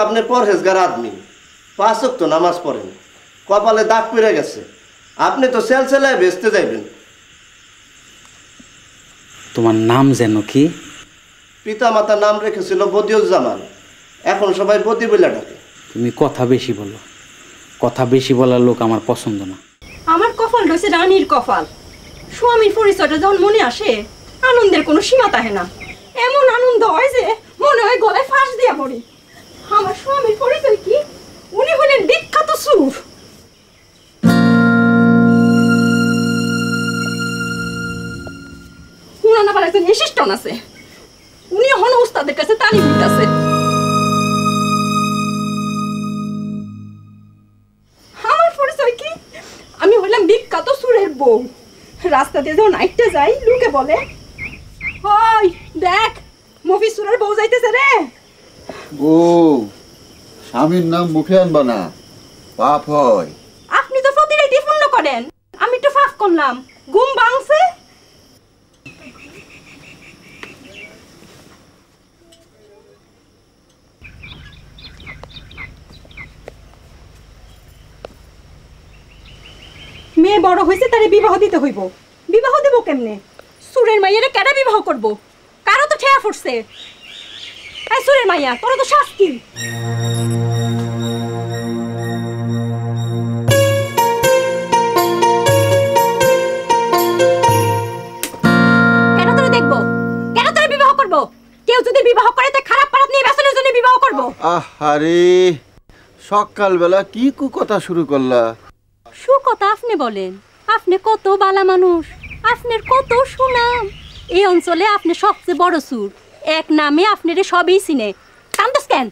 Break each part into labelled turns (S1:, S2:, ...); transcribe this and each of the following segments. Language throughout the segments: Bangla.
S1: আপনি পরহেজগার আদমি, 5 ওয়াক্ত নামাজ পড়েন, কপালে দাগ পড়ে গেছে, আপনি তো সেলসেলায় বেচতে যাইবেন।
S2: তোমার নাম যেন কি?
S1: পিতা মাতার নাম রেখেছিল বদিউজ্জামান, এখন সবাই বদি বলে ডাকে।
S2: তুমি কথা বেশি বলো, কথা বেশি বলার লোক আমার পছন্দ না।
S3: আমার কপাল রয়েছে রানীর কপাল। স্বামীর পরিচয়টা যখন মনে আসে আনন্দের কোনো সীমা থাকে না। এমন আনন্দ হয় যে মনে হয় গলায় ফাঁস দিয়া পড়ি। আমার স্বামীর পরিচয় কি? উনি হলেন বিখ্যাত সুর। উনার আবার একজন অ্যাসিস্ট্যান্ট আছে, উনি হন উস্তাদের কাছে তালিম নিতেছে। আমার পরিচয় কি? আমি হলাম বিখ্যাত সুরের বউ। রাস্তা দিয়ে যখন নাইটটা যাই লোকে বলে, ওই দেখ মফিজ সুরের বউ যাইতেছে রে।
S4: বউ স্বামীর নাম মুখে আনবা না, পাপ হয়।
S3: আপনি তো প্রতিরাইতে পূর্ণ করেন, আমি একটু ফাঁক করলাম, ঘুম ভাঙছে। মেয়ে বড় হয়েছে, তারে বিবাহ দিতে হইব। বিবাহ দেব কেমনে? সুরের মাইয়ারে কেডা বিবাহ করব? কারো তো ঠেয়া ফুটছে। এই সুরের মাইয়া, তোর তো শাস্তি। কেন তোরে দেখবো? কেন তোরে বিবাহ করব? কেউ যদি বিবাহ করে তে খারাপ পারাত নিয়ে বেসনের জন্য বিবাহ করব।
S4: আহারে সকালবেলা কি কু কথা শুরু করলা?
S3: সুকথা আপনি বলেন, আপনি কত বালা মানুষ, আপনার কত সুনাম। এই অঞ্চলে আপনি সবচেয়ে বড় সুর, এক নামে আপনারে সবই চিনে। কান্দস কেন?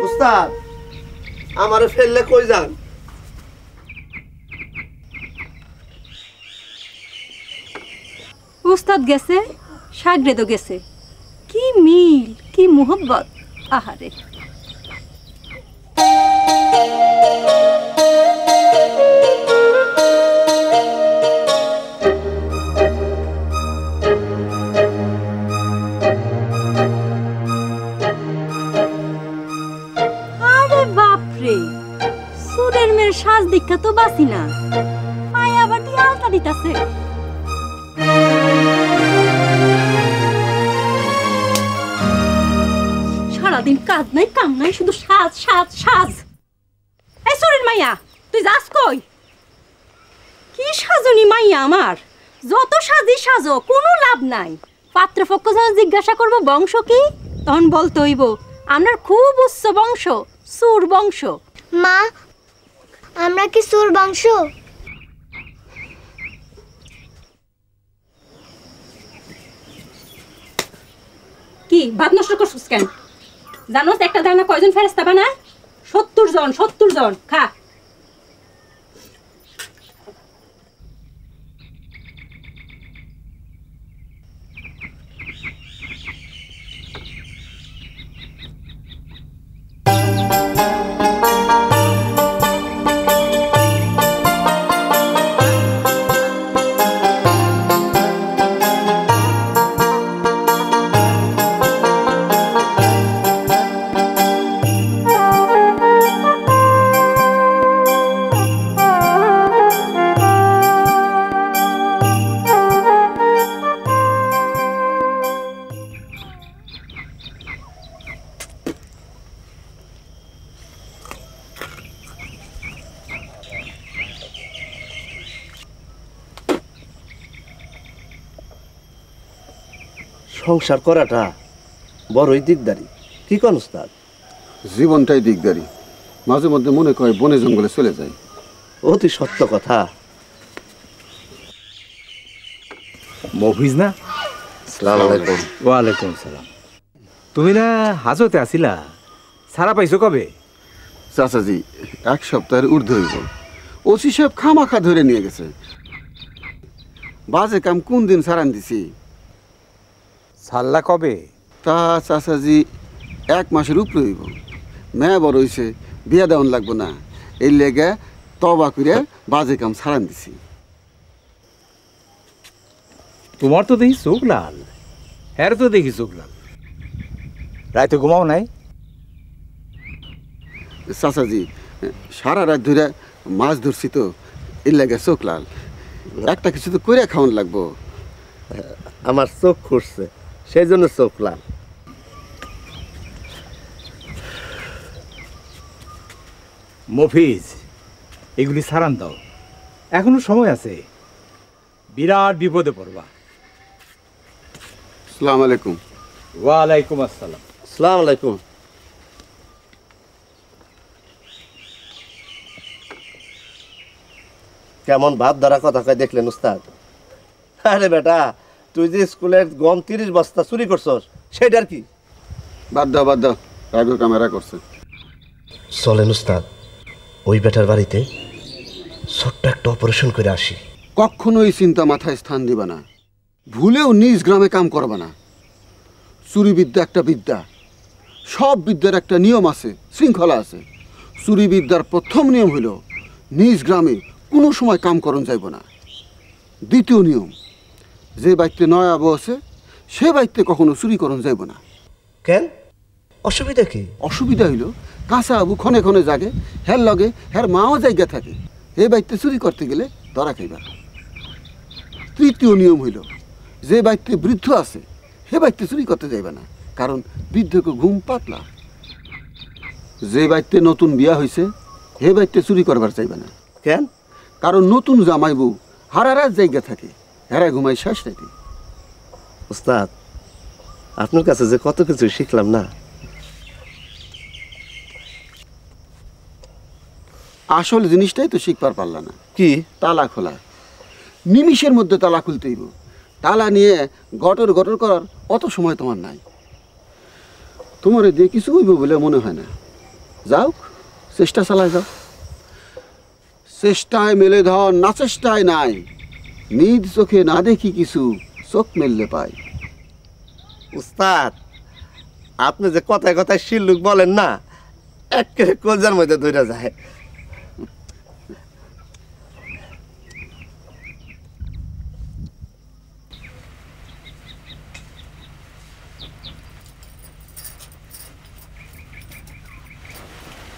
S1: উস্তাদ আমারে ফেললে কই যান?
S3: উস্তাদ গেছে, সাগরেদও গেছে। কি মিল, কি মোহব্বত। আহারে আরে বাপরে, সুরের মেয়ের সাজ দীক্ষা তো বাসি না, পায়ে আবার দিয়ে আলতা দিতাছে। সারাদিন কাজ নাই কাম নাই, শুধু সাজ সাজ সাজ। এই সুরের মাইয়া, তুই যাস কই? কি সাজনি মাইয়া আমার, যত সাজি সাজো কোনো লাভ নাই। পাত্রপক্ষ যখন জিজ্ঞাসা করবো বংশ কি, তখন বলতে হইব আমরা খুব উচ্চ বংশ, সুর বংশ।
S5: মা আমরা কি সুর বংশ?
S3: কি ভাত নষ্ট করছিস কেন? জানোস একটা দানা কয়জন ফেরেশতা বানায়? 70 জন, 70 জন। খা।
S1: সংসার করাটা বড়ই দিকদারি, কি কোন উস্তাদ?
S4: জীবনটাই দিকদারি, মাঝে মধ্যে মনে করে বনে জঙ্গলে চলে যায়।
S1: অতি সত্য কথা।
S6: মফিজ না?
S1: আসসালামু আলাইকুম।
S6: ওয়ালাইকুম সালাম। তুমি না হাজতে আসিলা, সারা পাইছো কবে?
S4: চাচাজি 1 সপ্তাহের ঊর্ধ্বে হইব। ওসি সাহেব খামাখা ধরে নিয়ে গেছে। বাজে কাম কোন দিন সারান দিছি।
S6: সাল্লা কবে?
S4: তা চাচাজি 1 মাসের উপরে হইব। মেয়ে বড় হইছে, বিয়া দেওয়ান লাগবো না, এই লেগে তবা করে বাজে কাম ছাড়ান দিছি।
S6: তোমার তো দেখি চোখ লাল, হ্যার তো দেখি চোখ লাল। রাতে ঘুমাও নাই?
S4: চাচাজি, সারা রাত ধরে মাছ ধরছি তো, এর লাগে চোখ লাল। একটা কিছু তো করে খাওয়ান লাগবো।
S1: আমার চোখ খুঁড়ছে, সেই জন্য চোখ লাল।
S6: মফিজ, এগুলি সারান দাও, এখনো সময় আছে, বিরাট বিপদে পড়বা।
S4: আসসালামু আলাইকুম।
S6: ওয়ালাইকুম আসসালাম।
S1: আসসালামু আলাইকুম। কেমন ভাব ধরা কথা কয় দেখলেন উস্তাদ? আরে বেটা, তুই যে স্কুলের গম 30 বস্তা চুরি করছস, সেটার কি?
S4: বাদ দাও বাদ দাও, রাগো ক্যামেরা করছে।
S1: চলেন উস্তাদ, ওই বেটার বাড়িতে ছোট্ট একটা অপারেশন করে আসি।
S4: কখনোই চিন্তা মাথায় স্থান দিবা না, ভুলেও নিজ গ্রামে কাম করবা না। চুরি বিদ্যা একটা বিদ্যা, সব বিদ্যার একটা নিয়ম আছে, শৃঙ্খলা আছে। চুরি বিদ্যার প্রথম নিয়ম হইল নিজ গ্রামে কোনো সময় কাম করন যাইব না। দ্বিতীয় নিয়ম, যে বাড়িতে নয় আবু আছে সে বাড়িতে কখনো চুরি করন যাইব না।
S1: কেন, অসুবিধা কি?
S4: অসুবিধা হইল কাঁচা আবু ক্ষণে ক্ষণে জাগে, হ্যার লগে হ্যার মাও জায়গা থাকে, এই বাড়িতে চুরি করতে গেলে ধরা খাইবা। তৃতীয় নিয়ম হইল যে বাড়িতে বৃদ্ধ আছে সে বাড়িতে চুরি করতে যাইবা না, কারণ বৃদ্ধকে ঘুম পাতলা। যে বাড়িতে নতুন বিয়া হয়েছে সে বাড়িতে চুরি করবার চাইবা না।
S1: কেন?
S4: কারণ নতুন জামাই বউ হারারার জায়গা থাকে, হেরা ঘুমাই শেষ রাতে।
S1: উস্তাদ, আপনার কাছে যে কত কিছু শিখলাম না।
S4: আসল জিনিসটাই তো শিখবার পারলা না।
S1: কি?
S4: তালা খোলা। নিমিষের মধ্যে তালা খুলতে হইব। তালা নিয়ে গটর গটর করার অত সময় তোমার নাই। তোমার দিয়ে কিছু হইব বলে মনে হয় না। যাও, চেষ্টা চালায় যাও। চেষ্টায় মেলে ধন, না চেষ্টায় নাই। নিজ চোখে না দেখি কিছু, চোখ মেললে পাই।
S1: উস্তাদ, আপনি যে কথায় কথায় শিল্লুক বলেন না, একেবারে কলজার মধ্যে ধরে যায়।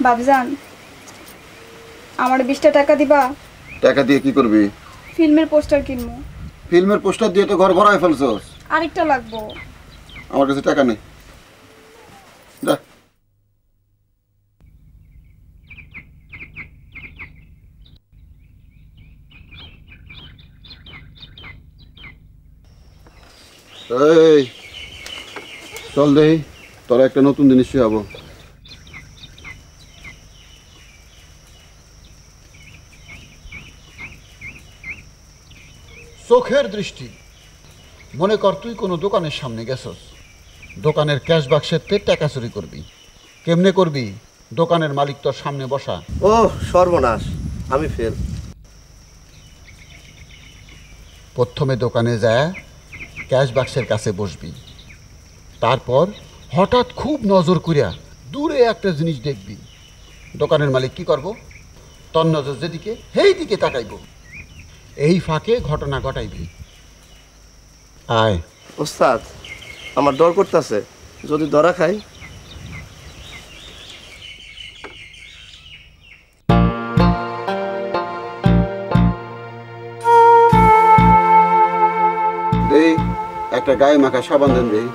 S7: বাবজান, আমার 20টা টাকা দিবা?
S4: টাকা দিয়ে কি করবি?
S7: ফিল্মের পোস্টার কিনবো।
S4: ফিল্মের পোস্টার দিয়ে তো ঘর ভরায় ফেলছস।
S7: আরেকটা লাগবো।
S4: আমার কাছে টাকা নেই, যা। এই চল দেই, তোরা একটা নতুন জিনিস শিখাবো। চোখের দৃষ্টি। মনে কর তুই কোনো দোকানের সামনে গেছস, দোকানের ক্যাশ বাক্সের টাকা চুরি করবি। কেমনে করবি? দোকানের মালিক তোর সামনে বসা।
S1: ও সর্বনাশ, আমি ফেল।
S4: প্রথমে দোকানে যায় ক্যাশ বাক্সের কাছে বসবি, তারপর হঠাৎ খুব নজর করিয়া দূরে একটা জিনিস দেখবি। দোকানের মালিক কি করব? তোর নজর যেদিকে সেই দিকে তাকাইব। এই ফাঁকে ঘটনা ঘটাইবি। আয়।
S1: উস্তাদ, আমার ডর করতেছে, যদি ধরা খাই।
S4: দেই একটা গায়ে মাখা সাবান দেন দেই।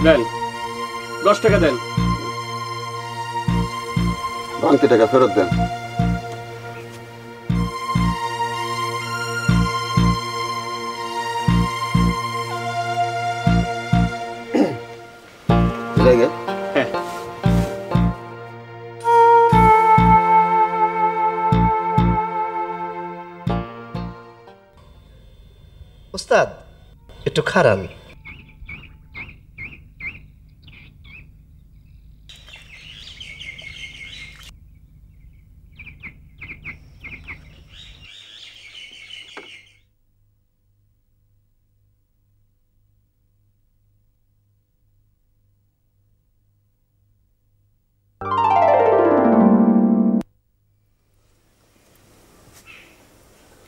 S8: দেন, 10 টাকা দেন।
S4: ভাঙতি টাকা ফেরত দেন। জায়গা
S8: হ্যাঁ।
S1: উস্তাদ, একটু খারান।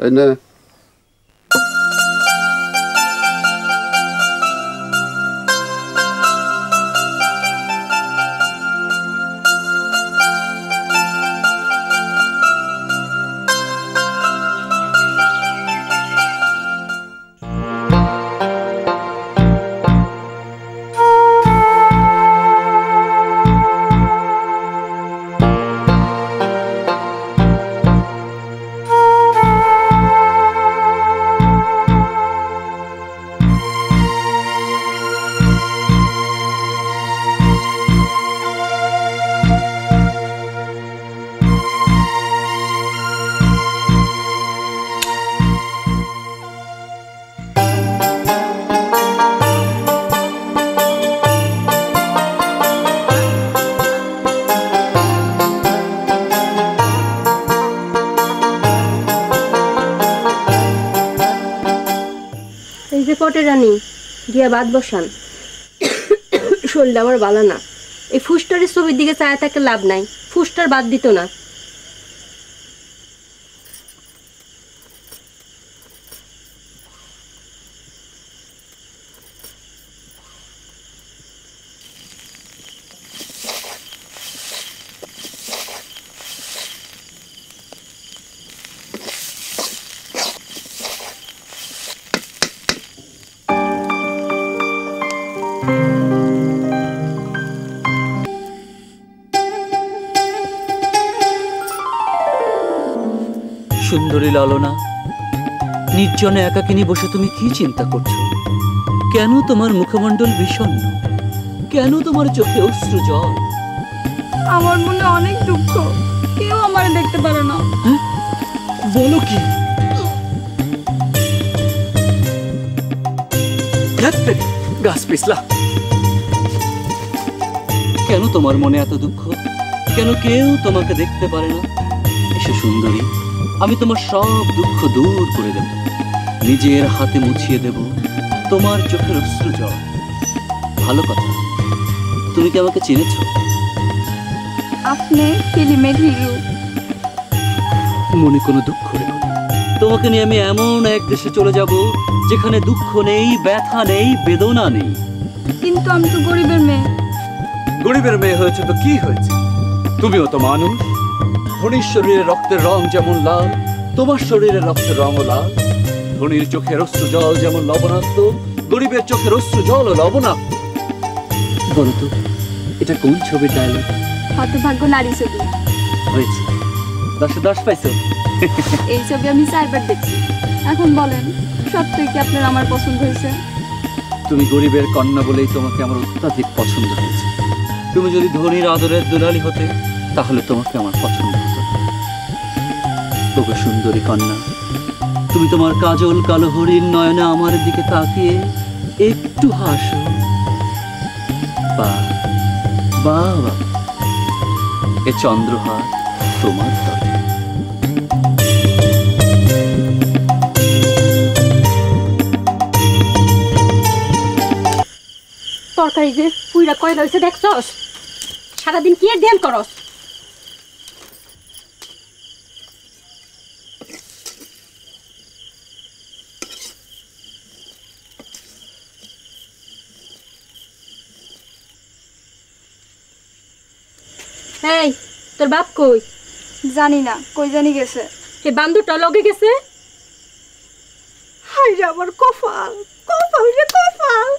S4: এই নে।
S3: এই যে পটে রানী গিয়া বাদ বসান, শরীরটা আমার ভালো না। এই ফুস্টারের ছবির দিকে চায় থাকতে লাভ নাই, ফুস্টার বাদ দিত না।
S9: সুন্দরী ললনা, নির্জনে একাকিনী বসে তুমি কি চিন্তা করছো? কেন তোমার মুখমণ্ডল বিষণ্ণ? কেন তোমার চোখে অশ্রু জল?
S7: আমার মনে অনেক দুঃখ, কেউ আমার দেখতে পারে না।
S9: বলো কি? গাছ পিছলা। কেন তোমার মনে এত দুঃখ? কেন কেউ তোমাকে দেখতে পারে না? এসো সুন্দরী, আমি তোমার সব দুঃখ দূর করে দেব, নিজের হাতে মুছিয়ে দেব তোমার চোখের অশ্রু জল। ভালো কথা, তুমি কি আমাকে চিনেছ?
S7: আপনি ফিল্মের হিরো।
S9: মনে কোনো দুঃখ রেখো না। তোমাকে নিয়ে আমি এমন এক দেশে চলে যাব যেখানে দুঃখ নেই, ব্যথা নেই, বেদনা নেই।
S7: কিন্তু আমি তো গরিবের মেয়ে।
S9: গরিবের মেয়ে হয়েছে তো কি হয়েছে? তুমিও তো মানুষ। ধনীর শরীরে রক্তের রং যেমন লাল, তোমার শরীরে রক্তের রঙও লাল। ধনীর চোখের অশ্রু জল যেমন লবণাক্ত, গরিবের চোখের অশ্রু জল ও লবণাক্ত। বলো তো, এটা কোন ছবির ডায়লগ?
S7: হতভাগ্য নারী ছবি।
S9: হয়েছে, 10 10 পাইছো।
S7: এই ছবি আমি 4 বার দেখছি। এখন বলেন, সত্যি কি আপনার আমার পছন্দ হয়েছে?
S9: তুমি গরিবের কন্যা বলেই তোমাকে আমার অত্যাধিক পছন্দ হয়েছে। তুমি যদি ধনীর আদরের দুলালি হতে, তাহলে তোমাকে আমার পছন্দ হতো। তবে সুন্দরী কন্যা, তুমি তোমার কাজল কালো হরিণ নয়নে আমার দিকে তাকিয়ে একটু হাসো। বাহ বাহ বাহ, এ চন্দ্রহার তোমার তরে।
S3: তরকারি যে পুইরা কয়লা হয়েছে দেখছস? সারাদিন কি আর ধ্যান করস? এই, তোর বাপ কই?
S7: জানি না, কই জানি গেছে।
S3: এই বান্দরটা লগে গেছে। হাই রে আমার কপাল, কপাল রে কপাল।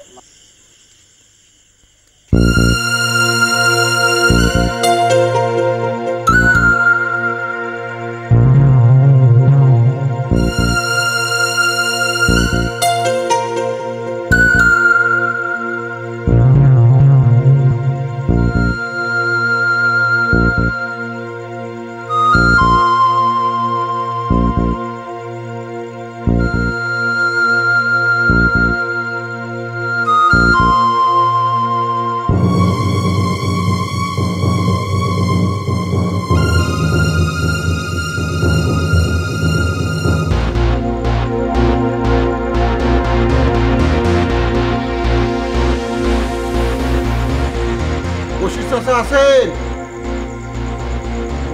S1: চাচা আছেন?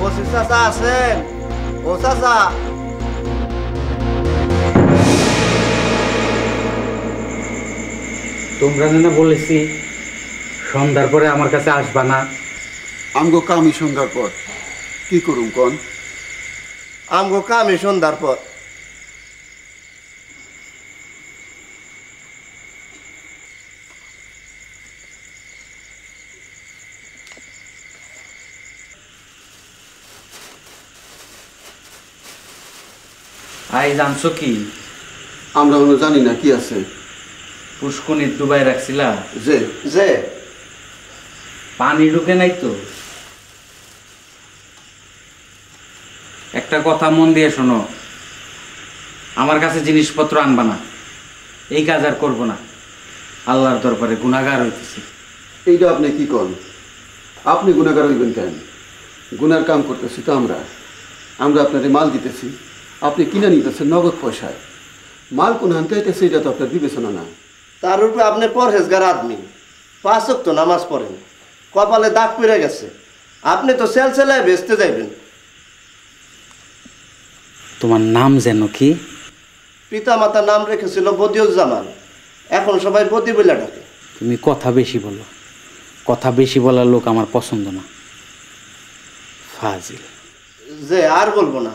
S1: ও চাচা আছেন? ও চাচা,
S2: তোমরা না বলেছি সন্ধ্যার পরে আমার কাছে আসবা না।
S4: আমগো কামি সন্ধ্যার পর কি করুম কন?
S1: আমগো কামে সন্ধ্যার পর।
S2: আই জানছো কি?
S4: আমরা কোনো জানি না কি আছে।
S2: পুষ্কনির ডুবাই রাখছিলা
S4: যে
S1: যে
S2: পানি ঢুকে নাই তো। একটা কথা মন দিয়ে শোনো, আমার কাছে জিনিসপত্র আনবা না, এই কাজ আর করবো না। আল্লাহর দরবারে গুনাহগার হইতেছি।
S4: এইটা আপনি কি কন? আপনি গুনাহগার হইবেন কেন? গুনার কাম করতেছি তো আমরা। আমরা আপনারে মাল দিতেছি, আপনি কিনে নিতেছেন নগদ পয়সায়। মাল কোন আনতে হইতেছে এটা তো আপনার বিবেচনা না।
S1: তার উপরে আপনি পরহেজগার আদমি, 5 ওয়াক্ত নামাজ পড়েন, কপালে দাগ পড়ে গেছে। আপনি তো সেলসেলায় বেচতে যাইবেন।
S2: তোমার নাম যেন কি?
S1: পিতা মাতার নাম রেখেছিল বদিউজ্জামান, এখন সবাই বদি বলে ডাকে।
S2: তুমি কথা বেশি বলো, কথা বেশি বলার লোক আমার পছন্দ না। ফাজিল।
S1: যে আর বলবো না।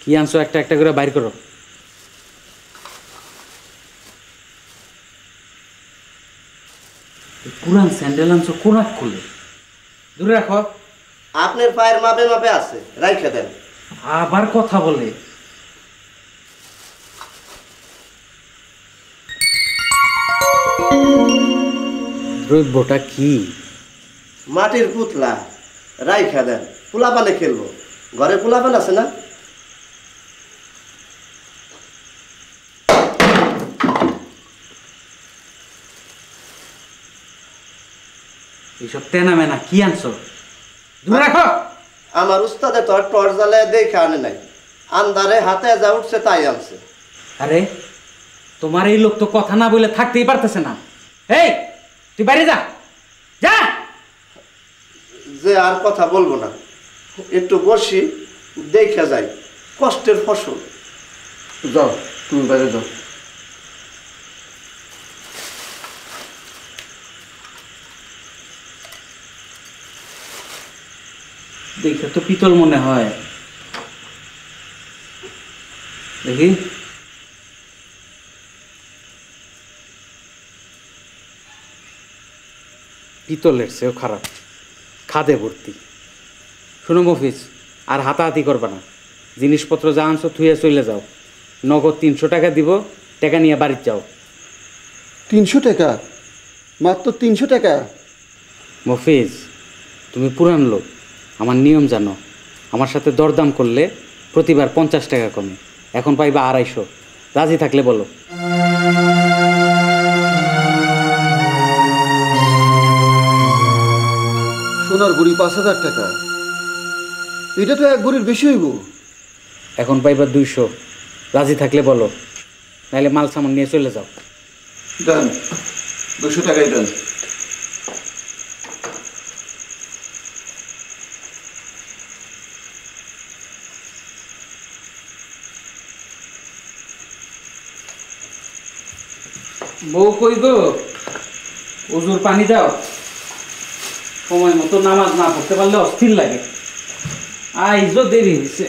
S2: কি আনছো একটা একটা করে বাইর করো। পুরান স্যান্ডেল আনছো কোনাক খুলে, দূরে রাখো।
S1: আপনার পায়ের মাপে মাপে আছে, রাইখে দেন।
S2: আবার কথা বলে। দ্রব্যটা কি?
S1: মাটির পুতলা, রাইখে দেন। পোলাপানে খেলবো, ঘরে পোলাপান আছে না?
S2: এইসব তেনা মেনা কি আনছো? দূরে রাখো।
S1: আমার উস্তাদে তো আর টর্চ জ্বালায় দেখে আনে নাই, আন্দারে হাতে যা উঠছে তাই আনছে।
S2: আরে তোমার এই লোক তো কথা না বলে থাকতেই পারতেছে না। এই তুই বাইরে যা, যা।
S1: যে আর কথা বলবো না, একটু বসি, দেখে যাই। কষ্টের ফসল।
S4: যাও, তুমি বাইরে যাও।
S2: দেখে তো পিতল মনে হয়। দেখি পিতলের চেয়েও খারাপ, খাদে ভর্তি। শোনো মফিজ, আর হাতাহাতি করবা না। জিনিসপত্র যা আনছো থুয়ে চলে যাও। নগদ 300 টাকা দিব, টাকা নিয়ে বাড়িতে যাও।
S4: 300 টাকা? মাত্র 300 টাকা?
S2: মফিজ, তুমি পুরান লোক, আমার নিয়ম জানো। আমার সাথে দরদাম করলে প্রতিবার 50 টাকা কমে, এখন পাইবা 250। রাজি থাকলে বলো।
S4: সোনার বুড়ি 5000 টাকা? এটা তো এক বুড়ির বেশি হইব।
S2: এখন পাইবা 200। রাজি থাকলে বলো, নাহলে মাল সামান নিয়ে চলে যাও।
S4: দেন, 200 টাকাই দেন।
S2: বউ কই গো? ওজুর পানি দাও। সময় মতো নামাজ না পড়তে পারলে অস্থির লাগে। আইজো দেরি হয়েছে।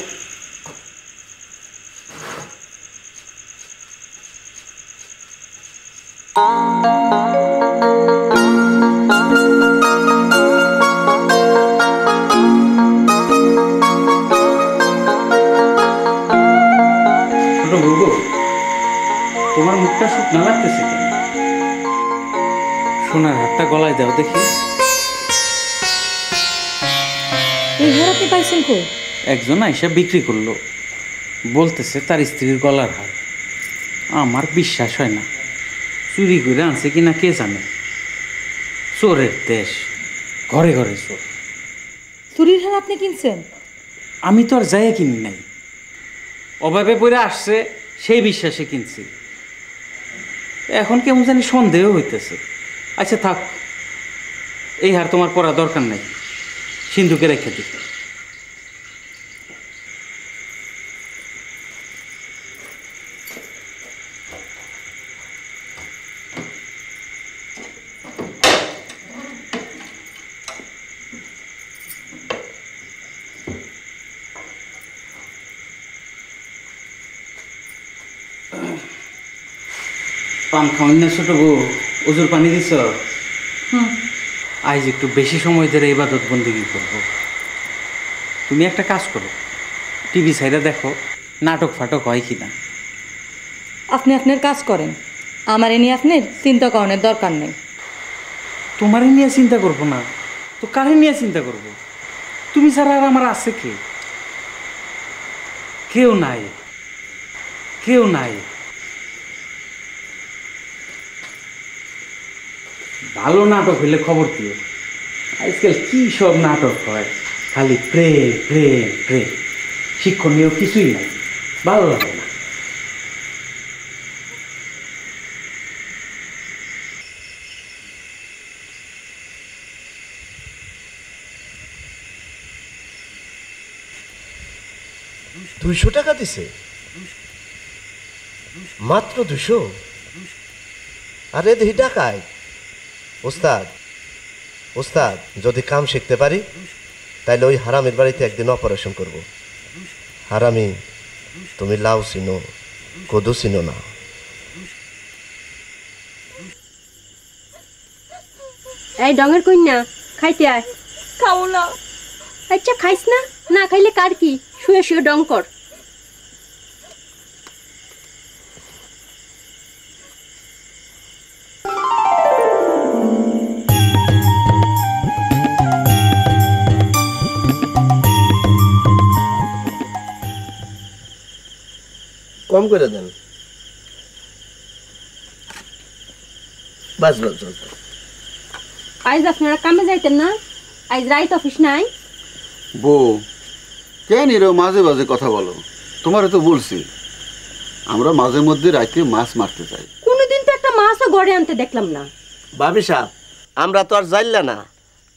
S2: তোমার মুখটা শুকনা লাগতেছে কেন? সোনার হাতটা গলায় দাও দেখি।
S3: এই হার আপনি পাইছেন কই?
S2: একজন আইসা বিক্রি করলো, বলতেছে তার স্ত্রীর গলার হার। আমার বিশ্বাস হয় না। চুরি করে আনছে কিনা কে জানে। চোরের দেশ, ঘরে ঘরে চোর।
S3: চুরির হার আপনি কিনছেন?
S2: আমি তো আর যাইয়া কিনি নাই, অভাবে পড়ে আসছে সেই বিশ্বাসে কিনছি। এখন কেমন জানি সন্দেহ হইতেছে। আচ্ছা থাক, এই হার তোমার পরা দরকার নাই, সিন্ধুকে রেখে দিই। পান খাওয়ান না ছোট বউ, ওজোর পানি দিছ? আজ একটু বেশি সময় ধরে ইবাদত বন্দেগী করবো। তুমি একটা কাজ করো, টিভি সাইডে দেখো নাটক ফাটক হয় কিনা।
S10: আপনি আপনার কাজ করেন, আমার এ নিয়ে আপনার চিন্তা করানোর দরকার নেই।
S2: তোমারে নিয়ে চিন্তা করবো না তো কারে নিয়ে চিন্তা করবো? তুমি ছাড়া আর আমার আছে কে? কেউ নাই, কেউ নাই। ভালো নাটক হইলে খবর দিও। আজকাল কি সব নাটক হয়, খালি প্রেম প্রেম প্রেম, শিক্ষণীয় কিছুই নাই, ভালো লাগে না।
S1: টাকা দিছে মাত্র 200? আরে দেখি টাকায়। ওস্তাদ ওস্তাদ, যদি কাম শিখতে পারি তাইলে ওই হারামের বাড়িতে একদিন অপারেশন করব। হারামি, তুমি লাউ চিনো, কদু চিনো না।
S3: এই ডঙের কন্যা, খাইতে আয়।
S7: খাও না।
S3: আচ্ছা খাইস না, না খাইলে কার কি, শুয়ে শুয়ে ডং কর।
S1: কম করে দেন। বাস বাস বাস।
S3: আজ আপনারা কামে যাইতেন না? আজ রাইট অফিস নাই?
S4: বউ, কেন এরও মাঝে মাঝে কথা বলো? তোমারে তো বলছি আমরা মাঝে মধ্যে রাইতে মাছ মারতে চাই।
S3: কোনোদিন তো একটা মাছও ঘরে আনতে দেখলাম না।
S1: ভাবি সাহেব, আমরা তো আর জানলা না,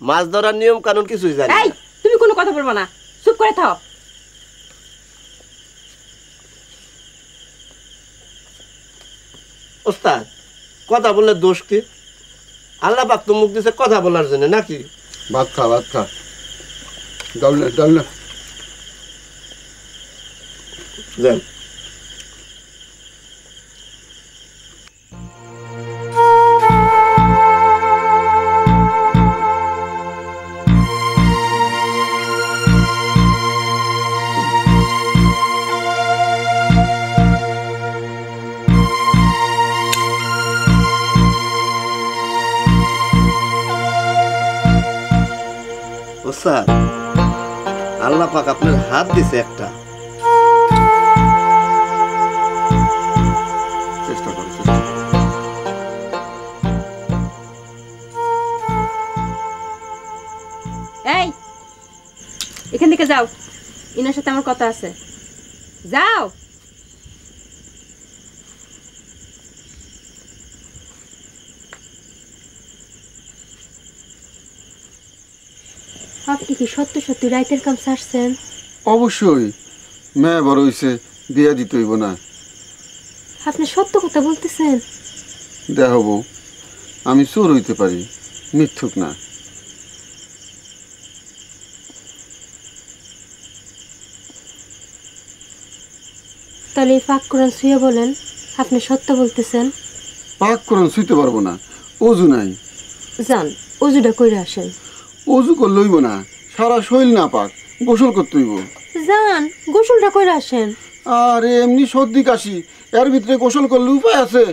S1: মাছ ধরার নিয়ম কানুন কিছুই জানি
S3: এই,
S1: না।
S3: তুমি কোনো কথা বলবো না, চুপ করে থাও।
S1: ওস্তাদ, কথা বললে দোষ কি? আল্লাহ পাক তো মুখ দিছে কথা বলার জন্য নাকি?
S4: ভাত খা, ভাত খা। ডাল না, ডাল না।
S1: যান। ওস্তাদ, আল্লাহ পাক আপনার হাত দিছে একটা।
S4: চেষ্টা করো, চেষ্টা করো।
S3: এই, এখান থেকে যাও, ইনার সাথে আমার কথা আছে। যাও। আপনি কি সত্য সত্যি রাইতের কাম ছাড়ছেন?
S4: অবশ্যই, মেয়ে বড় হইছে, দিয়া দিতে হইব না।
S3: আপনি সত্য কথা বলতেছেন?
S4: দেখ বউ, আমি চোর হইতে পারি, মিথ্যুক না।
S3: তাহলে এই পাক কোরআন শুয়ে বলেন আপনি সত্য বলতেছেন।
S4: পাক কোরআন শুইতে পারবো না, অজু নাই।
S3: যান, অজুটা কইরা আসেন।
S4: অজু করলে হইব না, সারা শরীর না পাক, গোসল করতে হইব।
S3: যান, গোসলটা কইরা আসেন।
S4: আর এমনি সর্দি কাশি, এর ভিতরে গোসল করলে উপায় আছে?